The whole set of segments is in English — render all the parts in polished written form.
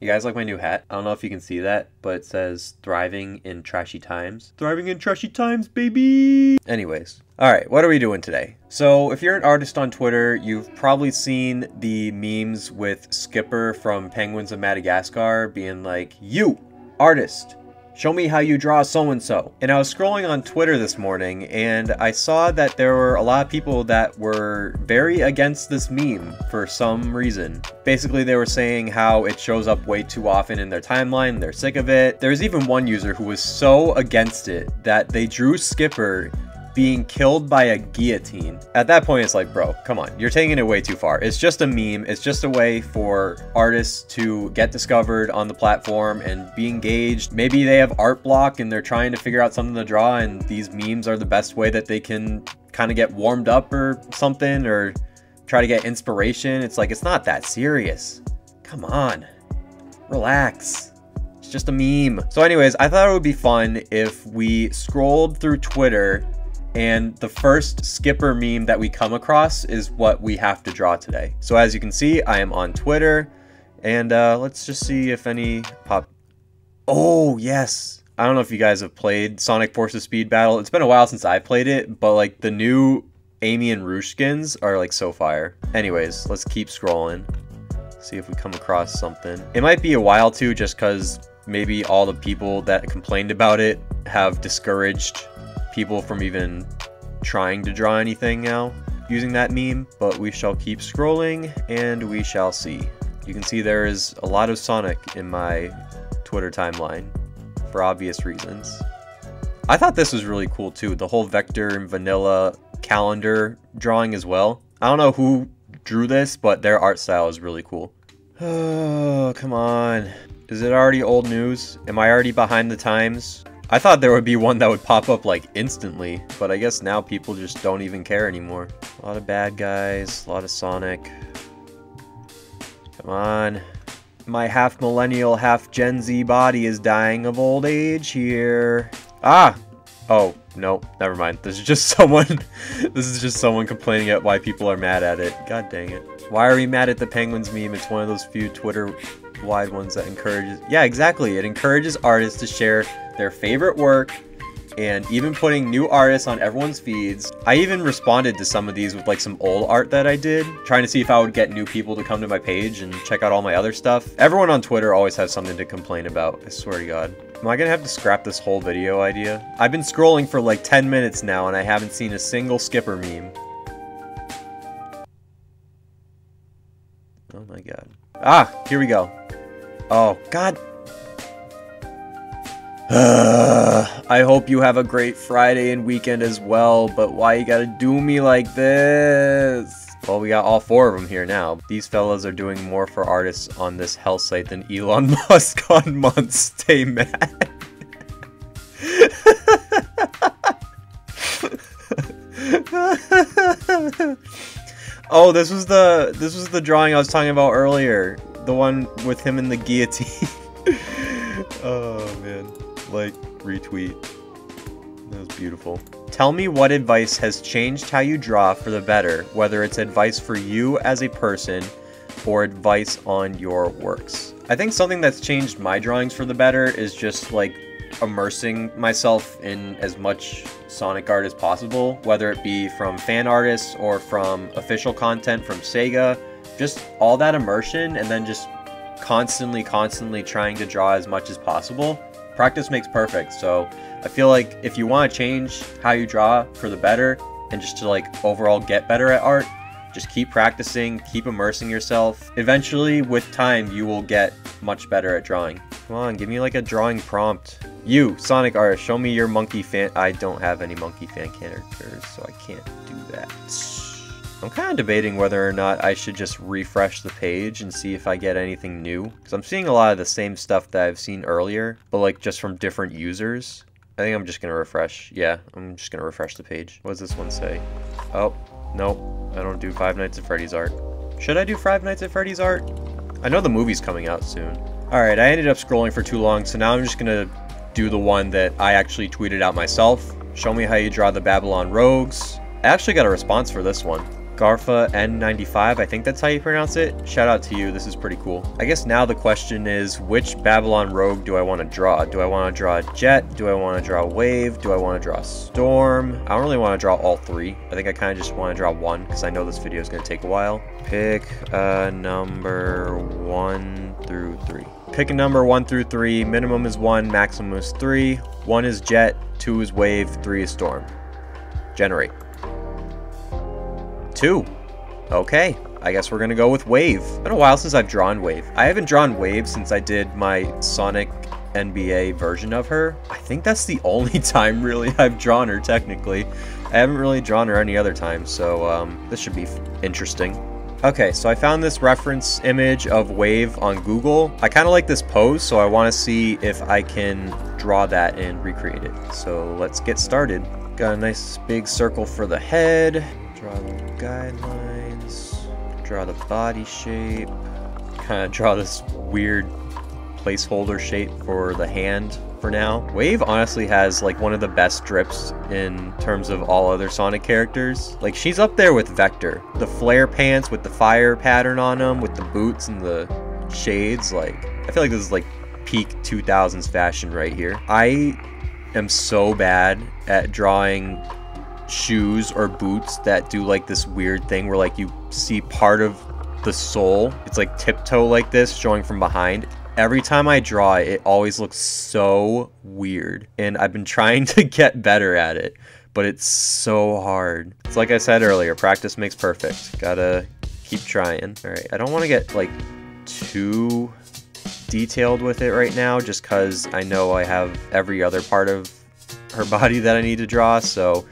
You guys like my new hat? I don't know if you can see that, but it says thriving in trashy times. Thriving in trashy times, baby! Anyways. Alright, what are we doing today? So, if you're an artist on Twitter, you've probably seen the memes with Skipper from Penguins of Madagascar being like, "You, artist, show me how you draw so-and-so." And I was scrolling on Twitter this morning, and I saw that there were a lot of people that were very against this meme for some reason. Basically, they were saying how it shows up way too often in their timeline, they're sick of it. There's even one user who was so against it that they drew Skipper being killed by a guillotine. At that point, it's like, bro, come on, you're taking it way too far. It's just a meme. It's just a way for artists to get discovered on the platform and be engaged. Maybe they have art block and they're trying to figure out something to draw, and these memes are the best way that they can kind of get warmed up or something, or try to get inspiration. It's like, it's not that serious. Come on, relax. It's just a meme. So anyways, I thought it would be fun if we scrolled through Twitter and the first Skipper meme that we come across is what we have to draw today. So as you can see, I am on Twitter, and let's just see if any pop. Oh, yes. I don't know if you guys have played Sonic Forces Speed Battle. It's been a while since I played it, but like the new Amy and Rouge skins are like so fire. Anyways, let's keep scrolling. See if we come across something. It might be a while too, just because maybe all the people that complained about it have discouraged people from even trying to draw anything now using that meme, but we shall keep scrolling and we shall see. You can see there is a lot of Sonic in my Twitter timeline for obvious reasons. I thought this was really cool too, the whole Vector and Vanilla calendar drawing as well. I don't know who drew this, but their art style is really cool. Oh, come on. Is it already old news? Am I already behind the times? I thought there would be one that would pop up like instantly, but I guess now people just don't even care anymore. A lot of bad guys, a lot of Sonic. Come on. My half millennial, half Gen Z body is dying of old age here. Ah! Oh, no, never mind. This is just someone complaining at why people are mad at it. God dang it. Why are we mad at the Penguins meme? It's one of those few Twitter-wide ones that encourages... Yeah, exactly. It encourages artists to share their favorite work, and even putting new artists on everyone's feeds. I even responded to some of these with like some old art that I did, trying to see if I would get new people to come to my page and check out all my other stuff. Everyone on Twitter always has something to complain about, I swear to God. Am I gonna have to scrap this whole video idea? I've been scrolling for like 10 minutes now and I haven't seen a single Skipper meme. Oh my God. Ah, here we go. Oh, God. I hope you have a great Friday and weekend as well, but why you gotta do me like this? Well, we got all four of them here now. These fellas are doing more for artists on this hell site than Elon Musk on months. Stay mad. Oh, this was the drawing I was talking about earlier. The one with him in the guillotine. Oh man. Like, retweet. That was beautiful. Tell me what advice has changed how you draw for the better, whether it's advice for you as a person or advice on your works. I think something that's changed my drawings for the better is just like immersing myself in as much Sonic art as possible, whether it be from fan artists or from official content from Sega. Just all that immersion, and then just constantly trying to draw as much as possible. Practice makes perfect, so I feel like if you want to change how you draw for the better and just to like overall get better at art, just keep practicing, keep immersing yourself. Eventually, with time, you will get much better at drawing. Come on, give me like a drawing prompt. You, Sonic artist, show me your monkey fan. I don't have any monkey fan characters, so I can't do that. I'm kind of debating whether or not I should just refresh the page and see if I get anything new, because I'm seeing a lot of the same stuff that I've seen earlier, but like just from different users. I think I'm just gonna refresh. Yeah, I'm just gonna refresh the page. What does this one say? Oh, nope, I don't do Five Nights at Freddy's art. Should I do Five Nights at Freddy's art? I know the movie's coming out soon. Alright, I ended up scrolling for too long, so now I'm just gonna do the one that I actually tweeted out myself. Show me how you draw the Babylon Rogues. I actually got a response for this one. Garfa N95, I think that's how you pronounce it. Shout out to you, this is pretty cool. I guess now the question is, which Babylon Rogue do I want to draw? Do I want to draw Jet? Do I want to draw Wave? Do I want to draw Storm? I don't really want to draw all three. I think I kind of just want to draw one, because I know this video is going to take a while. Pick a number 1 through 3. Pick a number 1 through 3. Minimum is 1, maximum is 3. 1 is Jet, 2 is Wave, 3 is Storm. Generate. 2. Okay, I guess we're gonna go with Wave. It's been a while since I've drawn Wave. I haven't drawn Wave since I did my Sonic NBA version of her. I think that's the only time really I've drawn her technically. I haven't really drawn her any other time, so this should be interesting. Okay, so I found this reference image of Wave on Google. I kind of like this pose, so I want to see if I can draw that and recreate it. So let's get started. Got a nice big circle for the head. Draw the guidelines, draw the body shape, kind of draw this weird placeholder shape for the hand for now. Wave honestly has like one of the best drips in terms of all other Sonic characters. Like she's up there with Vector. The flare pants with the fire pattern on them, with the boots and the shades, like I feel like this is like peak 2000s fashion right here. I am so bad at drawing shoes or boots that do like this weird thing where like you see part of the sole, it's like tiptoe like this showing from behind. Every time I draw it, it always looks so weird, and I've been trying to get better at it, but it's so hard. It's like I said earlier, practice makes perfect. Gotta keep trying. All right, I don't want to get like too detailed with it right now, just because I know I have every other part of her body that I need to draw, so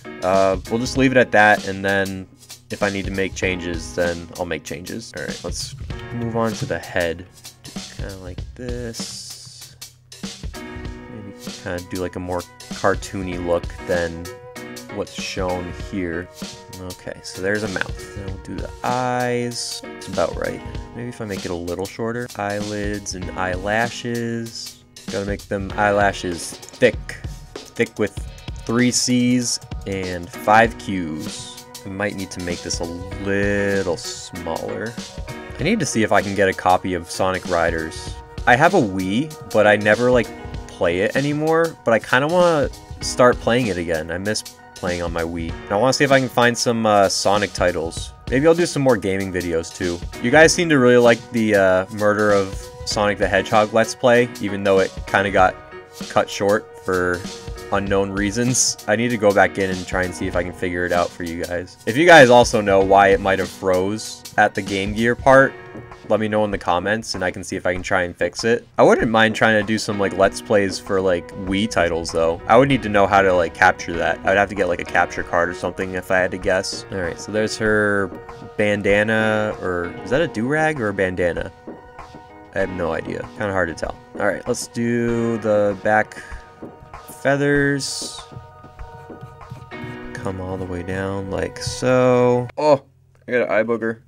we'll just leave it at that, and then if I need to make changes, then I'll make changes. All right, let's move on to the head. Kind of like this. Maybe kind of do like a more cartoony look than what's shown here. Okay, so there's a mouth. Then we'll do the eyes. It's about right. Maybe if I make it a little shorter. Eyelids and eyelashes. Gotta make them eyelashes thick. Thick with 3 C's and 5 Q's. I might need to make this a little smaller. I need to see if I can get a copy of Sonic Riders. I have a Wii, but I never like play it anymore, but I kind of want to start playing it again. I miss playing on my Wii. And I want to see if I can find some Sonic titles. Maybe I'll do some more gaming videos too. You guys seem to really like the Murder of Sonic the Hedgehog Let's Play, even though it kind of got cut short for unknown reasons. I need to go back in and try and see if I can figure it out for you guys. If you guys also know why it might have froze at the Game Gear part, let me know in the comments and I can see if I can try and fix it. I wouldn't mind trying to do some like Let's Plays for like Wii titles though. I would need to know how to like capture that. I'd have to get like a capture card or something if I had to guess. Alright, so there's her bandana, or is that a do-rag or a bandana? I have no idea. Kind of hard to tell. Alright, let's do the back feathers. Come all the way down like so. Oh, I got an eye booger.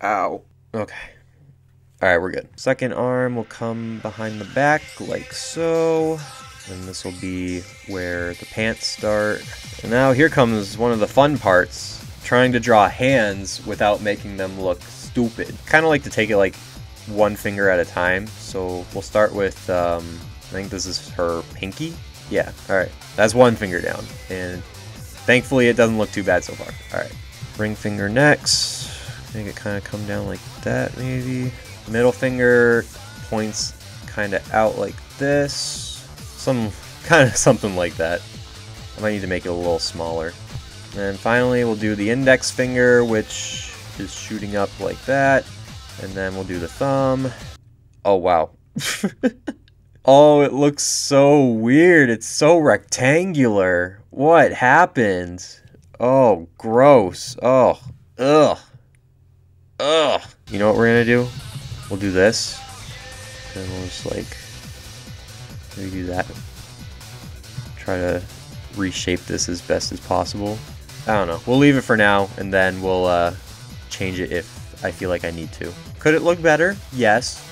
Ow. Okay. Alright, we're good. Second arm will come behind the back like so. And this will be where the pants start. And now here comes one of the fun parts. Trying to draw hands without making them look stupid. Kind of like to take it like one finger at a time. So we'll start with, I think this is her pinky. Yeah, alright. That's one finger down. And thankfully it doesn't look too bad so far. Alright. Ring finger next. Make it kind of come down like that maybe. Middle finger points kind of out like this. Something like that. I might need to make it a little smaller. And then finally we'll do the index finger, which is shooting up like that. And then we'll do the thumb. Oh wow. Oh, it looks so weird. It's so rectangular. What happened? Oh, gross. Oh, ugh. Ugh. You know what we're gonna do? We'll do this. And we'll just like maybe do that. Try to reshape this as best as possible. I don't know. We'll leave it for now, and then we'll change it if I feel like I need to. Could it look better? Yes.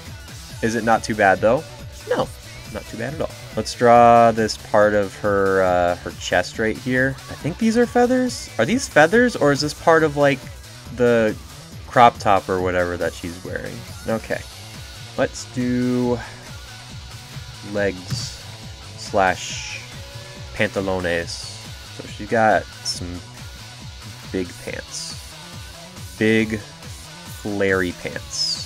Is it not too bad though? No. Not too bad at all. Let's draw this part of her her chest right here. I think these are feathers. Are these feathers, or is this part of like the crop top or whatever that she's wearing. Okay, let's do legs slash pantalones. So she's got some big pants. Big, flary pants.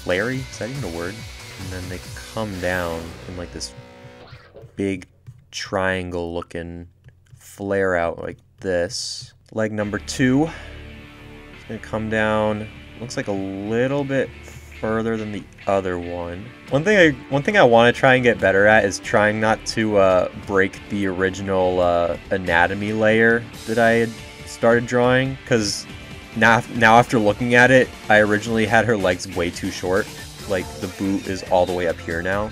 Flary? Is that even a word? And then they come down in like this big triangle looking flare out like this. Leg number 2. It's gonna come down, looks like a little bit further than the other one. One thing I want to try and get better at is trying not to break the original anatomy layer that I had started drawing, because now after looking at it, I originally had her legs way too short. Like the boot is all the way up here now.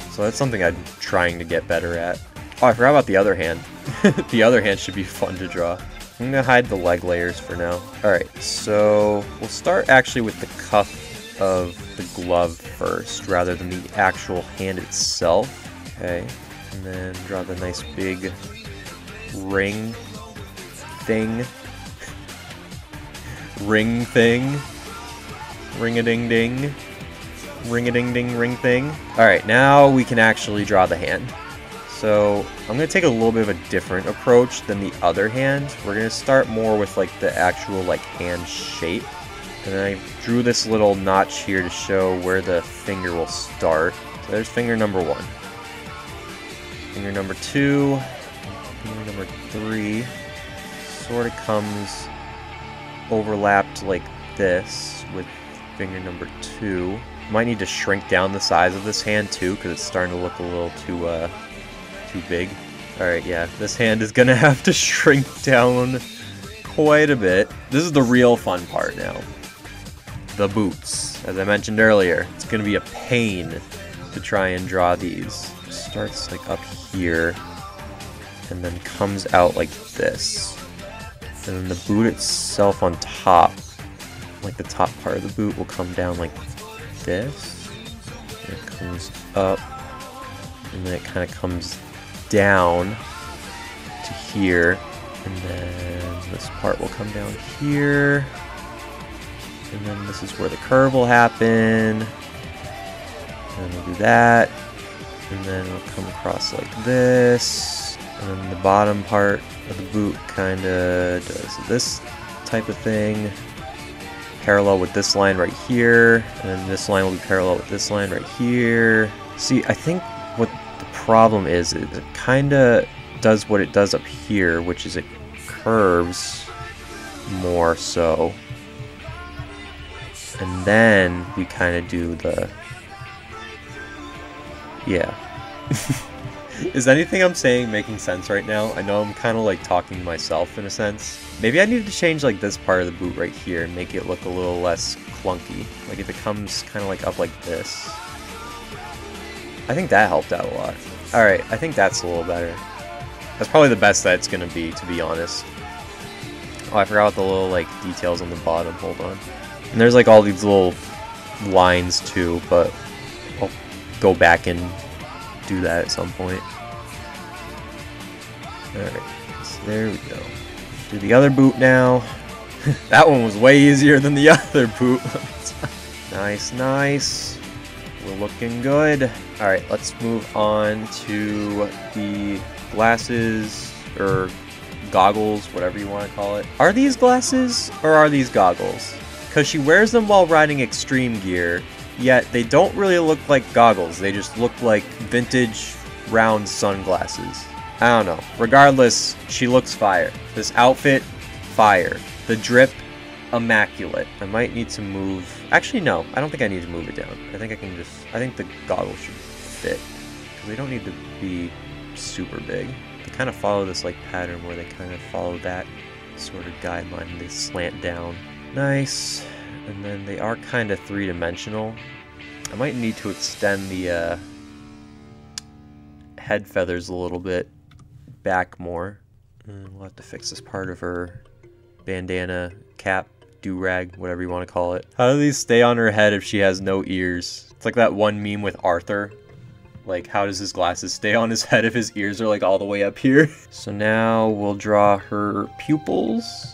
So that's something I'm trying to get better at. Oh, I forgot about the other hand. The other hand should be fun to draw. I'm gonna hide the leg layers for now. Alright, so we'll start actually with the cuff of the glove first, rather than the actual hand itself. Okay, and then draw the nice big ring thing. Ring thing. Ring-a-ding-ding. Ring-a-ding-ding ring thing. Alright, now we can actually draw the hand. So I'm going to take a little bit of a different approach than the other hand. We're going to start more with like the actual like hand shape. And then I drew this little notch here to show where the finger will start. So there's finger number 1. Finger number 2. Finger number 3. Sort of comes overlapped like this with finger number 2. Might need to shrink down the size of this hand too, because it's starting to look a little too big. Alright, yeah, this hand is gonna have to shrink down quite a bit. This is the real fun part now. The boots. As I mentioned earlier, it's gonna be a pain to try and draw these. It starts like up here and then comes out like this. And then the boot itself on top, like the top part of the boot, will come down like this. And it comes up, and then it kind of comes down to here, and then this part will come down here, and then this is where the curve will happen, and then we'll do that, and then it'll come across like this, and then the bottom part of the boot kind of does this type of thing, parallel with this line right here, and then this line will be parallel with this line right here. See, I think what the problem is it kind of does what it does up here, which is it curves more so, and then we kind of do the, yeah. Is anything I'm saying making sense right now? I know I'm kind of like talking to myself in a sense. Maybe I need to change like this part of the boot right here and make it look a little less clunky. Like if it comes kind of like up like this. I think that helped out a lot. Alright, I think that's a little better. That's probably the best that it's gonna be, to be honest. Oh, I forgot about the little like details on the bottom. Hold on. And there's like all these little lines too, but I'll go back and do that at some point. Alright, so there we go. Do the other boot now. That one was way easier than the other boot. Nice, nice. We're looking good. Alright, let's move on to the glasses, or goggles, whatever you want to call it. Are these glasses, or are these goggles? Because she wears them while riding extreme gear, yet they don't really look like goggles. They just look like vintage round sunglasses. I don't know. Regardless, she looks fire. This outfit, fire. The drip, immaculate. I might need to move... Actually, no. I don't think I need to move it down. I think I can just... I think the goggles should fit. Because they don't need to be super big. They kind of follow this like pattern where they kind of follow that sort of guideline. They slant down. Nice. And then they are kind of three-dimensional. I might need to extend the head feathers a little bit back more. And we'll have to fix this part of her bandana, cap, do-rag, whatever you want to call it. How do these stay on her head if she has no ears? It's like that one meme with Arthur. Like, how does his glasses stay on his head if his ears are like all the way up here? So now we'll draw her pupils.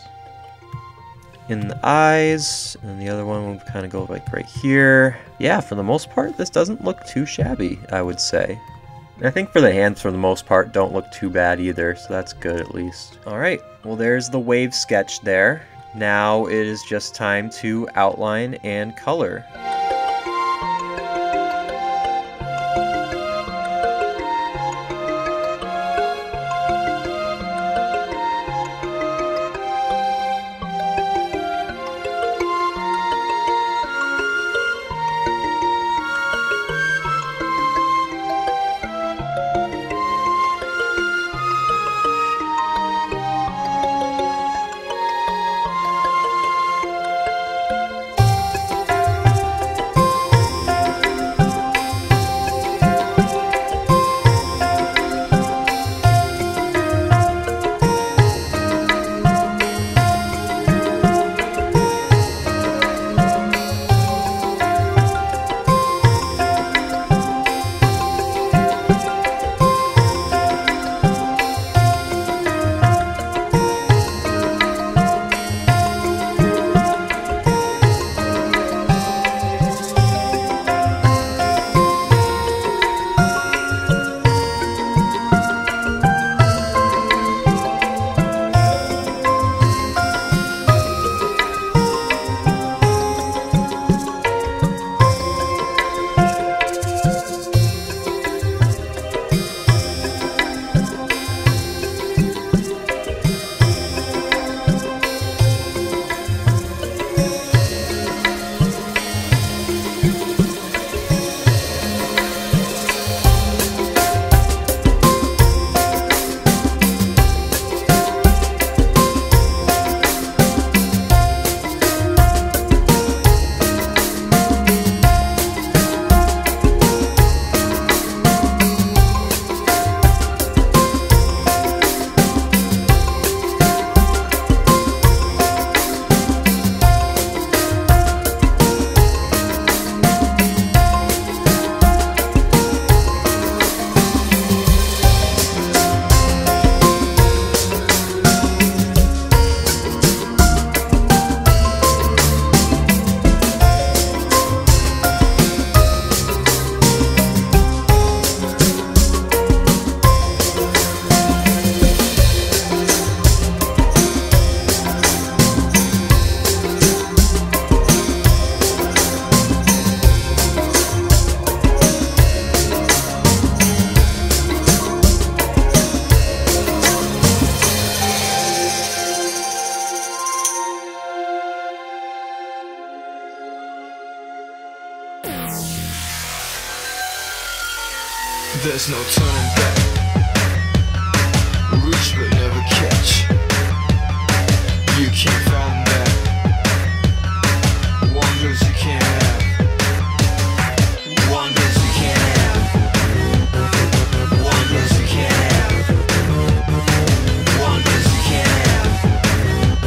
in the eyes, and the other one will kind of go like right here. Yeah, for the most part, this doesn't look too shabby, I would say. And I think for the hands, for the most part, don't look too bad either, so that's good at least. All right, well, there's the wave sketch there. Now it is just time to outline and color. There's no turning back. Reach but never catch. You can't find that. Wonders you can't have. Wonders you can't have. Wonders you can't have. Wonders you can't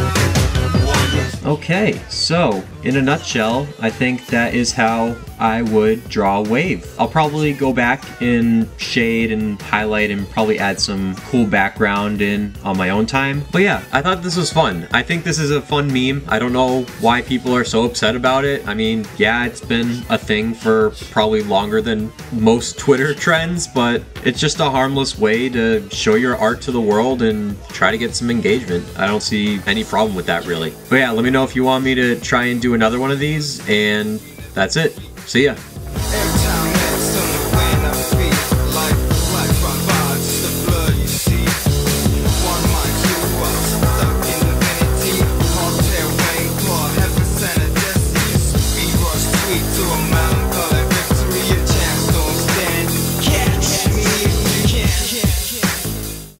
have. Wonders. Okay, so in a nutshell, I think that is how I would draw a wave. I'll probably go back and shade and highlight and probably add some cool background in on my own time. But yeah, I thought this was fun. I think this is a fun meme. I don't know why people are so upset about it. I mean, yeah, it's been a thing for probably longer than most Twitter trends, but it's just a harmless way to show your art to the world and try to get some engagement. I don't see any problem with that really. But yeah, let me know if you want me to try and do another one of these, and that's it. See ya.